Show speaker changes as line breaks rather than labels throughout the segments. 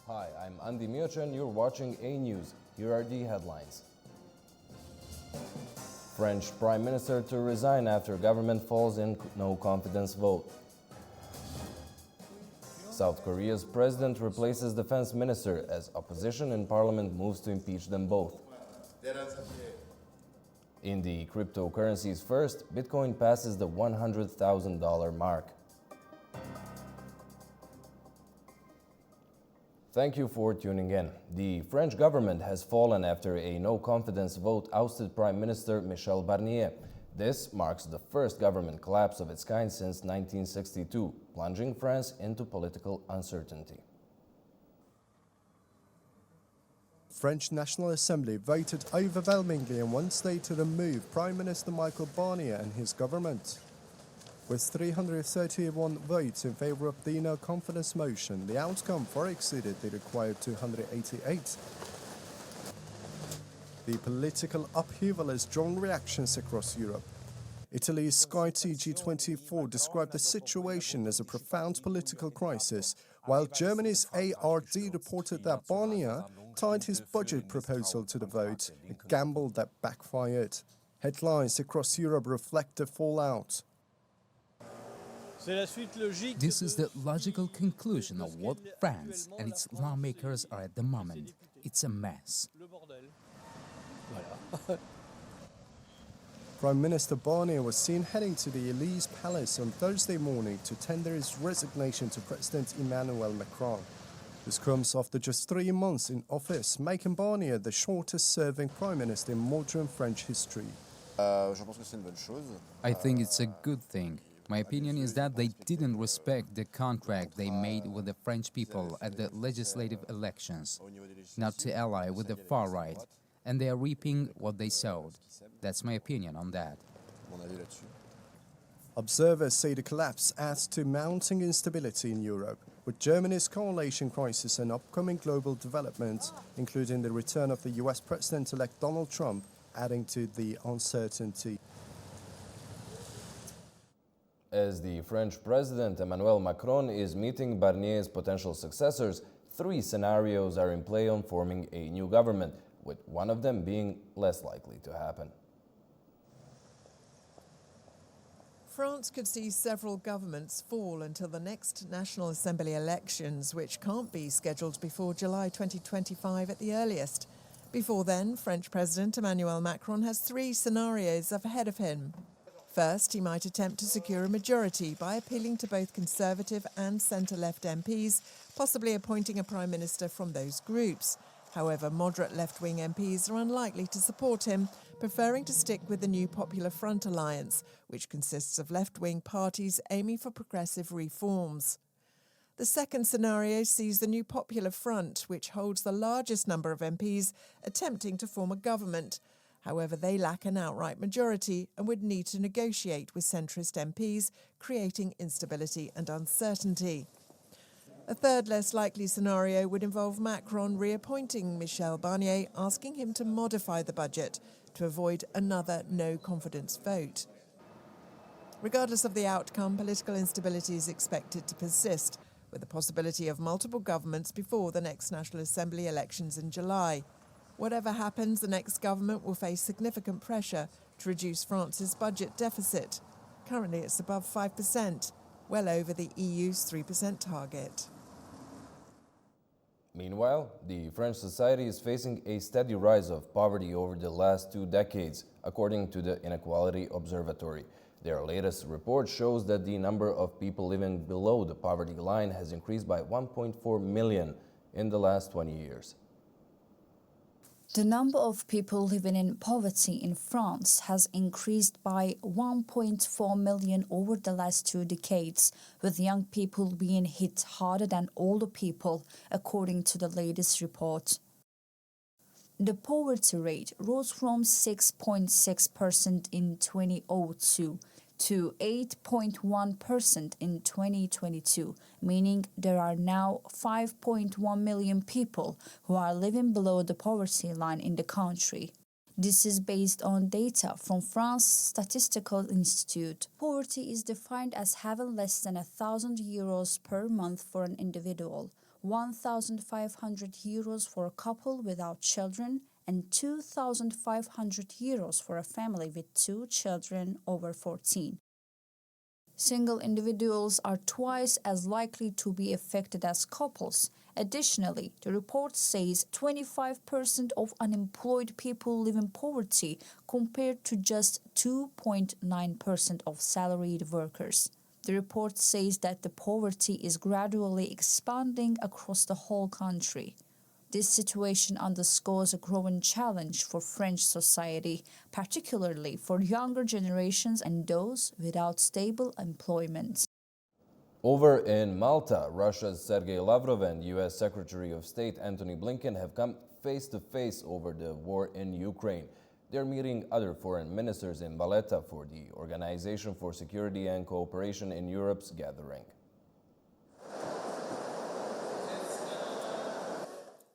Hi, I'm Andy Miocha and you're watching A News. Here are the headlines. French Prime Minister to resign after government falls in no confidence vote. South Korea's president replaces defense minister as opposition in parliament moves to impeach them both. In the cryptocurrencies first, Bitcoin passes the $100,000 mark. Thank you for tuning in. The French government has fallen after a no-confidence vote ousted Prime Minister Michel Barnier. This marks the first government collapse of its kind since 1962, plunging France into political uncertainty.
French National Assembly voted overwhelmingly on Wednesday to remove Prime Minister Michel Barnier and his government. With 331 votes in favour of the no-confidence motion, the outcome far exceeded the required 288. The political upheaval has drawn reactions across Europe. Italy's Sky TG24 described the situation as a profound political crisis, while Germany's ARD reported that Barnier tied his budget proposal to the vote, a gamble that backfired. Headlines across Europe reflect the fallout.
This is the logical conclusion of what France and its lawmakers are at the moment. It's a mess.
Prime Minister Barnier was seen heading to the Élysée Palace on Thursday morning to tender his resignation to President Emmanuel Macron. This comes after just 3 months in office, making Barnier the shortest-serving Prime Minister in modern French history.
I think it's a good thing. My opinion is that they didn't respect the contract they made with the French people at the legislative elections, not to ally with the far right, and they are reaping what they sowed. That's my opinion on that.
Observers say the collapse adds to mounting instability in Europe, with Germany's coalition crisis and upcoming global developments, including the return of the US President-elect Donald Trump, adding to the uncertainty.
As the French President Emmanuel Macron is meeting Barnier's potential successors, 3 scenarios are in play on forming a new government, with one of them being less likely to happen.
France could see several governments fall until the next National Assembly elections, which can't be scheduled before July 2025 at the earliest. Before then, French President Emmanuel Macron has 3 scenarios ahead of him. First, he might attempt to secure a majority by appealing to both Conservative and centre-left MPs, possibly appointing a Prime Minister from those groups. However, moderate left-wing MPs are unlikely to support him, preferring to stick with the new Popular Front alliance, which consists of left-wing parties aiming for progressive reforms. The second scenario sees the new Popular Front, which holds the largest number of MPs, attempting to form a government. However, they lack an outright majority and would need to negotiate with centrist MPs, creating instability and uncertainty. A third, less likely scenario would involve Macron reappointing Michel Barnier, asking him to modify the budget to avoid another no-confidence vote. Regardless of the outcome, political instability is expected to persist, with the possibility of multiple governments before the next National Assembly elections in July. Whatever happens, the next government will face significant pressure to reduce France's budget deficit. Currently, it's above 5%, well over the EU's 3% target.
Meanwhile, the French society is facing a steady rise of poverty over the last 2 decades, according to the Inequality Observatory. Their latest report shows that the number of people living below the poverty line has increased by 1.4 million in the last 20 years.
The number of people living in poverty in France has increased by 1.4 million over the last 2 decades, with young people being hit harder than older people, according to the latest report. The poverty rate rose from 6.6% in 2002 to 8.1% in 2022, meaning there are now 5.1 million people who are living below the poverty line in the country. This is based on data from France Statistical Institute. Poverty is defined as having less than €1,000 per month for an individual, €1,500 for a couple without children, and €2,500 for a family with 2 children over 14. Single individuals are twice as likely to be affected as couples. Additionally, the report says 25% of unemployed people live in poverty compared to just 2.9% of salaried workers. The report says that the poverty is gradually expanding across the whole country. This situation underscores a growing challenge for French society, particularly for younger generations and those without stable employment.
Over in Malta, Russia's Sergei Lavrov and U.S. Secretary of State Antony Blinken have come face-to-face over the war in Ukraine. They're meeting other foreign ministers in Valletta for the Organization for Security and Cooperation in Europe's gathering.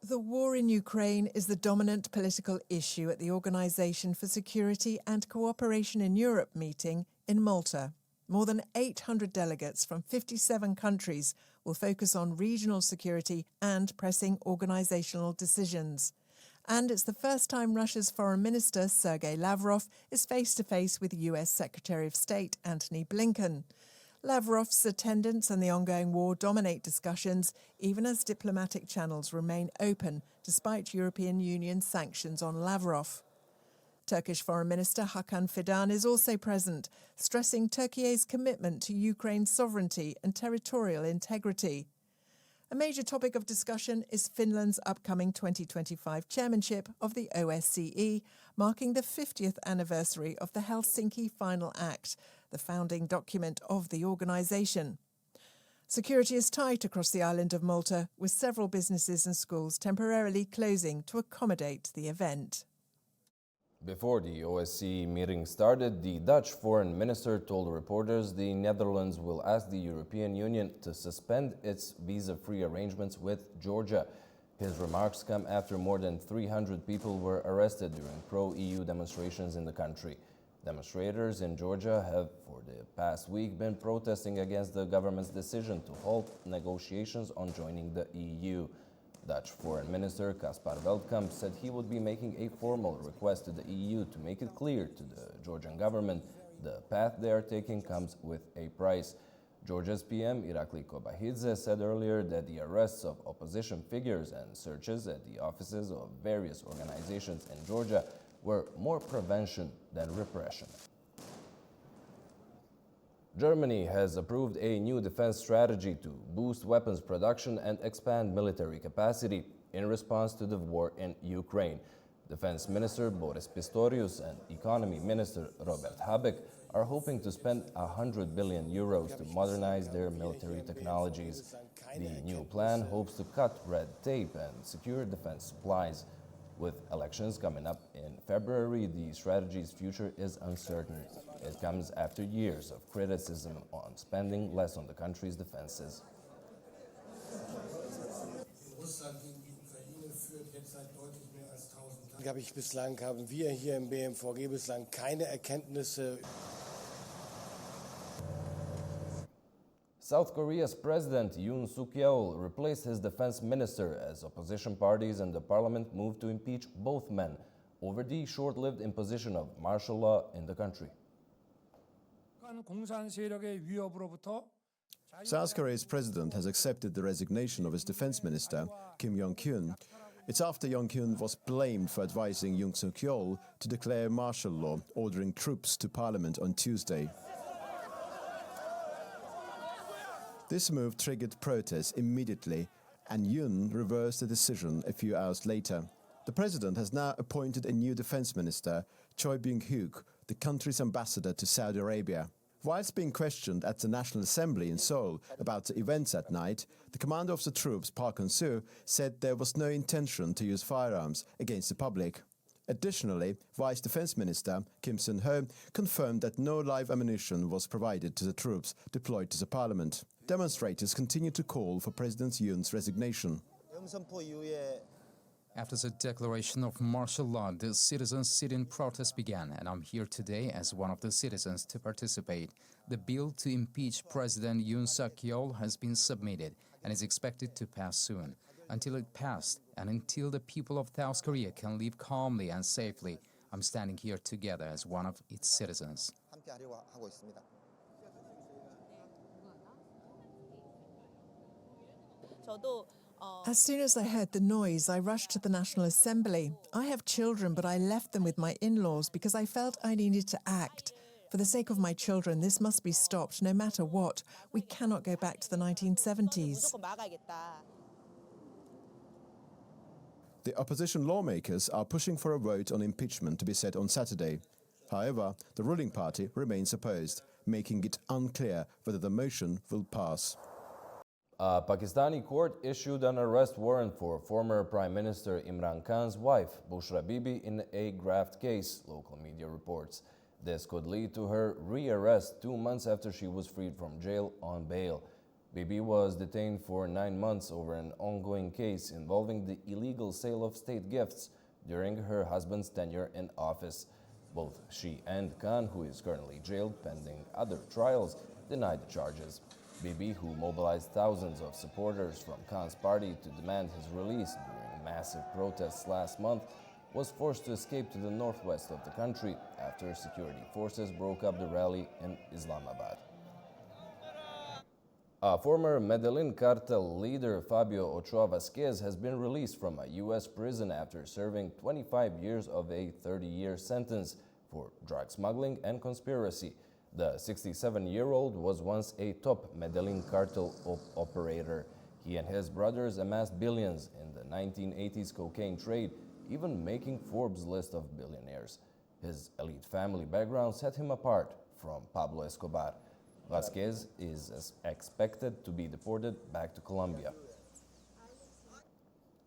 The war in Ukraine is the dominant political issue at the Organization for Security and Cooperation in Europe meeting in Malta. More than 800 delegates from 57 countries will focus on regional security and pressing organizational decisions. And it's the first time Russia's Foreign Minister Sergei Lavrov is face-to-face with US Secretary of State Antony Blinken. Lavrov's attendance and the ongoing war dominate discussions, even as diplomatic channels remain open despite European Union sanctions on Lavrov. Turkish Foreign Minister Hakan Fidan is also present, stressing Turkey's commitment to Ukraine's sovereignty and territorial integrity. A major topic of discussion is Finland's upcoming 2025 chairmanship of the OSCE, marking the 50th anniversary of the Helsinki Final Act, the founding document of the organisation. Security is tight across the island of Malta, with several businesses and schools temporarily closing to accommodate the event.
Before the OSCE meeting started, the Dutch foreign minister told reporters the Netherlands will ask the European Union to suspend its visa-free arrangements with Georgia. His remarks come after more than 300 people were arrested during pro-EU demonstrations in the country. Demonstrators in Georgia have, for the past week, been protesting against the government's decision to halt negotiations on joining the EU. Dutch Foreign Minister Caspar Veldkamp said he would be making a formal request to the EU to make it clear to the Georgian government the path they are taking comes with a price. Georgia's PM Irakli Kobahidze said earlier that the arrests of opposition figures and searches at the offices of various organizations in Georgia were more prevention than repression. Germany has approved a new defense strategy to boost weapons production and expand military capacity in response to the war in Ukraine. Defense Minister Boris Pistorius and Economy Minister Robert Habeck are hoping to spend €100 billion to modernize their military technologies. The new plan hopes to cut red tape and secure defense supplies. With elections coming up in February, the strategy's future is uncertain. It comes after years of criticism on spending less on the country's defenses.
Bislang haben wir hier im BMVG bislang keine Erkenntnisse.
South Korea's President Yoon Suk-yeol replaced his defense minister as opposition parties and the parliament moved to impeach both men over the short-lived imposition of martial law in the country.
South Korea's president has accepted the resignation of his defense minister, Kim Yong-kyun. It's after Yong-kyun was blamed for advising Yoon Suk-yeol to declare martial law, ordering troops to parliament on Tuesday. This move triggered protests immediately, and Yoon reversed the decision a few hours later. The president has now appointed a new defense minister, Choi Byung-hyuk, the country's ambassador to Saudi Arabia. Whilst being questioned at the National Assembly in Seoul about the events that night, the commander of the troops, Park Hun-soo, said there was no intention to use firearms against the public. Additionally, Vice Defense Minister Kim Sun-ho confirmed that no live ammunition was provided to the troops deployed to the parliament. Demonstrators continue to call for President Yoon's resignation.
After the declaration of martial law, the citizens' sit-in protest began, and I'm here today as one of the citizens to participate. The bill to impeach President Yoon Suk-yeol has been submitted and is expected to pass soon. Until it passed, and until the people of South Korea can live calmly and safely, I'm standing here together as one of its citizens.
함께하려고 하고 있습니다.
As soon as I heard the noise, I rushed to the National Assembly. I have children, but I left them with my in-laws because I felt I needed to act. For the sake of my children, this must be stopped, no matter what. We cannot go back to the 1970s.
The opposition lawmakers are pushing for a vote on impeachment to be set on Saturday. However, the ruling party remains opposed, making it unclear whether the motion will pass.
A Pakistani court issued an arrest warrant for former Prime Minister Imran Khan's wife, Bushra Bibi, in a graft case, local media reports. This could lead to her re-arrest 2 months after she was freed from jail on bail. Bibi was detained for 9 months over an ongoing case involving the illegal sale of state gifts during her husband's tenure in office. Both she and Khan, who is currently jailed pending other trials, denied the charges. Bibi, who mobilized thousands of supporters from Khan's party to demand his release during massive protests last month, was forced to escape to the northwest of the country after security forces broke up the rally in Islamabad. A former Medellin cartel leader, Fabio Ochoa Vasquez, has been released from a U.S. prison after serving 25 years of a 30-year sentence for drug smuggling and conspiracy. The 67-year-old was once a top Medellin cartel operator. He and his brothers amassed billions in the 1980s cocaine trade, even making Forbes' list of billionaires. His elite family background set him apart from Pablo Escobar. Vasquez is expected to be deported back to Colombia.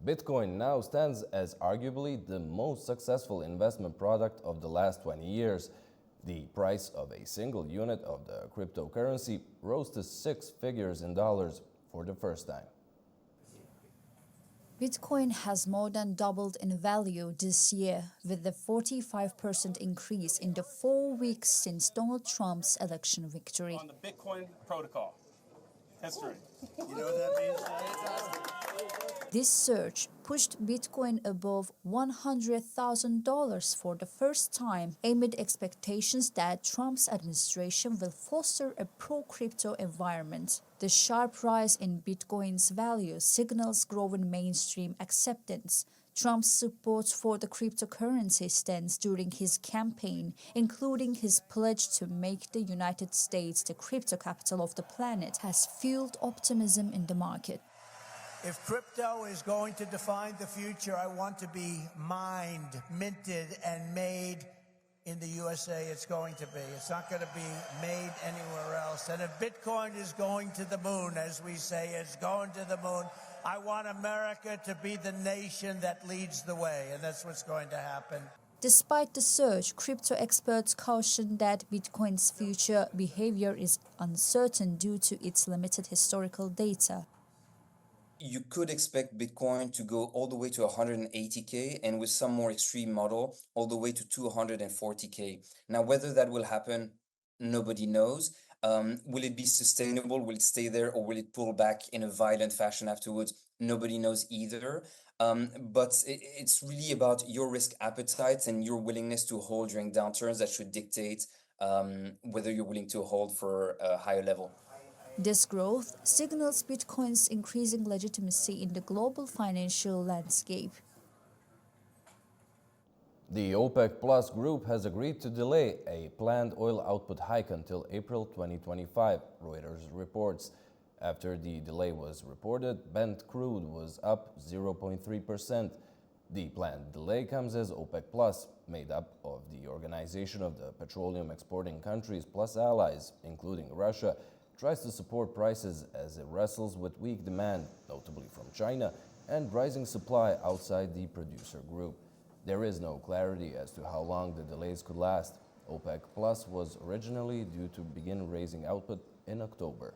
Bitcoin now stands as arguably the most successful investment product of the last 20 years. The price of a single unit of the cryptocurrency rose to 6 figures in dollars for the first time.
Bitcoin has more than doubled in value this year, with a 45% increase in the 4 weeks since Donald Trump's election victory.
On the Bitcoin protocol. History. You know what that means?
This surge pushed Bitcoin above $100,000 for the first time, amid expectations that Trump's administration will foster a pro-crypto environment. The sharp rise in Bitcoin's value signals growing mainstream acceptance. Trump's support for the cryptocurrency stands during his campaign, including his pledge to make the United States the crypto capital of the planet, has fueled optimism in the market.
If crypto is going to define the future, I want to be mined, minted, and made in the USA. It's going to be. It's not going to be made anywhere else. And if Bitcoin is going to the moon, as we say, it's going to the moon, I want America to be the nation that leads the way, and that's what's going to happen.
Despite the surge, crypto experts caution that Bitcoin's future behavior is uncertain due to its limited historical data.
You could expect Bitcoin to go all the way to 180K and with some more extreme model, all the way to 240K. Now, whether that will happen, nobody knows. Will it be sustainable? Will it stay there, or will it pull back in a violent fashion afterwards? Nobody knows either. But it's really about your risk appetite and your willingness to hold during downturns that should dictate whether you're willing to hold for a higher level.
This growth signals Bitcoin's increasing legitimacy in the global financial landscape.
The OPEC Plus group has agreed to delay a planned oil output hike until April 2025, Reuters reports. After the delay was reported, Brent crude was up 0.3%. The planned delay comes as OPEC Plus, made up of the Organization of the Petroleum Exporting Countries plus allies, including Russia, tries to support prices as it wrestles with weak demand, notably from China, and rising supply outside the producer group. There is no clarity as to how long the delays could last. OPEC Plus was originally due to begin raising output in October.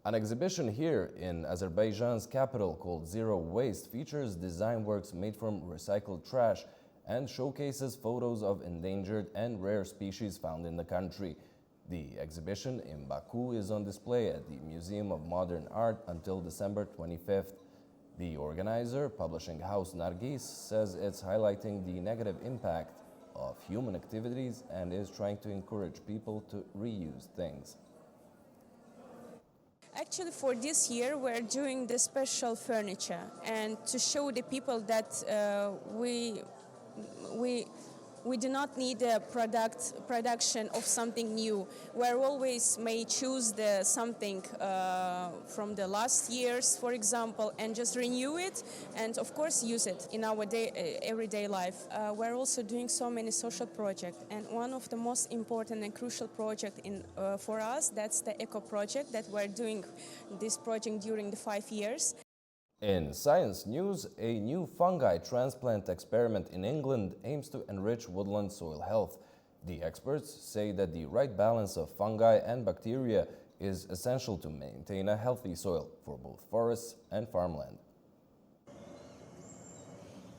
An exhibition here in Azerbaijan's capital called Zero Waste features design works made from recycled trash and showcases photos of endangered and rare species found in the country. The exhibition in Baku is on display at the Museum of Modern Art until December 25th. The organizer, publishing house Nargis, says it's highlighting the negative impact of human activities and is trying to encourage people to reuse things.
Actually, for this year, we're doing the special furniture and to show the people that we do not need a production of something new. We're always may choose something from the last years, for example, and just renew it and of course use it in our everyday life. We're also doing so many social projects, and one of the most important and crucial project for us, that's the eco project that we're doing this project during the 5 years.
In science news, a new fungi transplant experiment in England aims to enrich woodland soil health. The experts say that the right balance of fungi and bacteria is essential to maintain a healthy soil for both forests and farmland.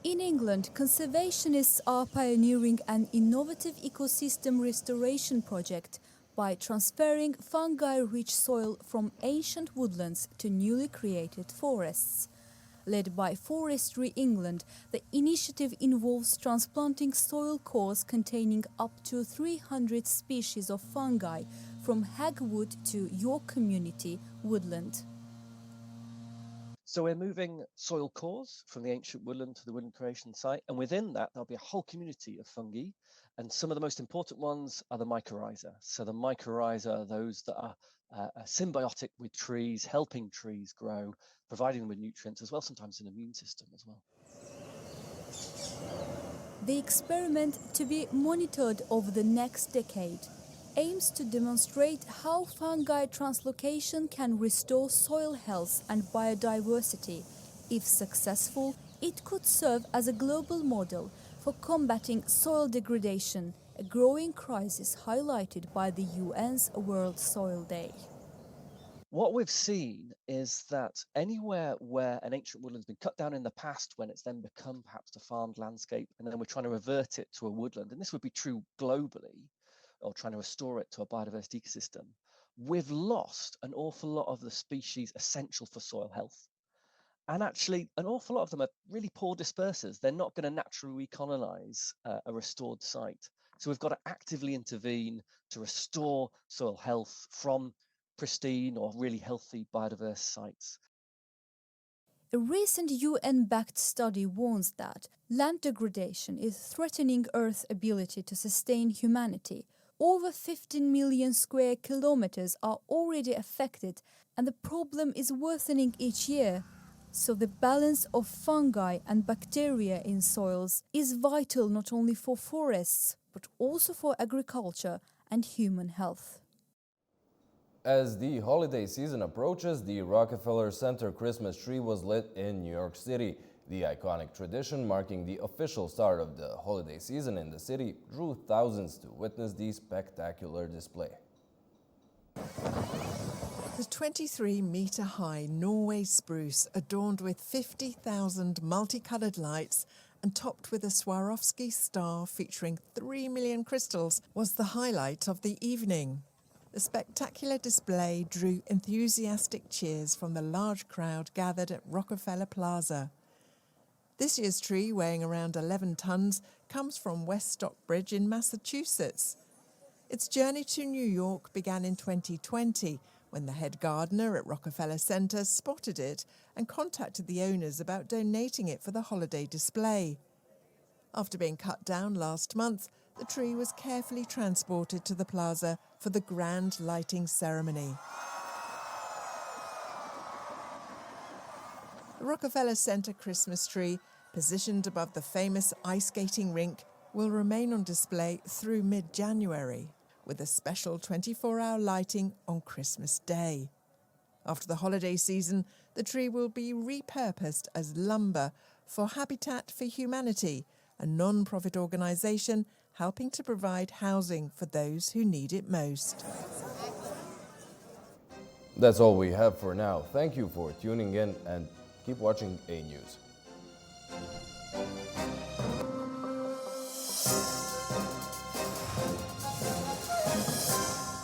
In England, conservationists are pioneering an innovative ecosystem restoration project by transferring fungi-rich soil from ancient woodlands to newly created forests. Led by Forestry England, the initiative involves transplanting soil cores containing up to 300 species of fungi from Hagwood to York Community woodland.
So we're moving soil cores from the ancient woodland to the woodland creation site, and within that there'll be a whole community of fungi, and some of the most important ones are the mycorrhiza. So the mycorrhiza are those that are symbiotic with trees, helping trees grow, providing them with nutrients as well, sometimes an immune system as well.
The experiment, to be monitored over the next decade, aims to demonstrate how fungi translocation can restore soil health and biodiversity. If successful, it could serve as a global model for combating soil degradation, a growing crisis highlighted by the UN's World Soil Day.
What we've seen is that anywhere where an ancient woodland's been cut down in the past, when it's then become perhaps a farmed landscape, and then we're trying to revert it to a woodland, and this would be true globally, or trying to restore it to a biodiverse ecosystem, we've lost an awful lot of the species essential for soil health. And actually, an awful lot of them are really poor dispersers. They're not going to naturally recolonize a restored site. So we've got to actively intervene to restore soil health from pristine or really healthy biodiverse sites.
A recent UN-backed study warns that land degradation is threatening Earth's ability to sustain humanity. Over 15 million square kilometers are already affected, and the problem is worsening each year. So the balance of fungi and bacteria in soils is vital not only for forests, but also for agriculture and human health.
As the holiday season approaches, the Rockefeller Center Christmas tree was lit in New York City. The iconic tradition marking the official start of the holiday season in the city drew thousands to witness the spectacular display.
The 23-metre-high Norway spruce, adorned with 50,000 multicoloured lights and topped with a Swarovski star featuring 3 million crystals, was the highlight of the evening. The spectacular display drew enthusiastic cheers from the large crowd gathered at Rockefeller Plaza. This year's tree, weighing around 11 tons, comes from West Stockbridge in Massachusetts. Its journey to New York began in 2020, when the head gardener at Rockefeller Center spotted it and contacted the owners about donating it for the holiday display. After being cut down last month, the tree was carefully transported to the plaza for the grand lighting ceremony. The Rockefeller Center Christmas tree, positioned above the famous ice skating rink, will remain on display through mid-January, with a special 24-hour lighting on Christmas Day. After the holiday season, the tree will be repurposed as lumber for Habitat for Humanity, a non-profit organisation helping to provide housing for those who need it most.
That's all we have for now. Thank you for tuning in and keep watching A News.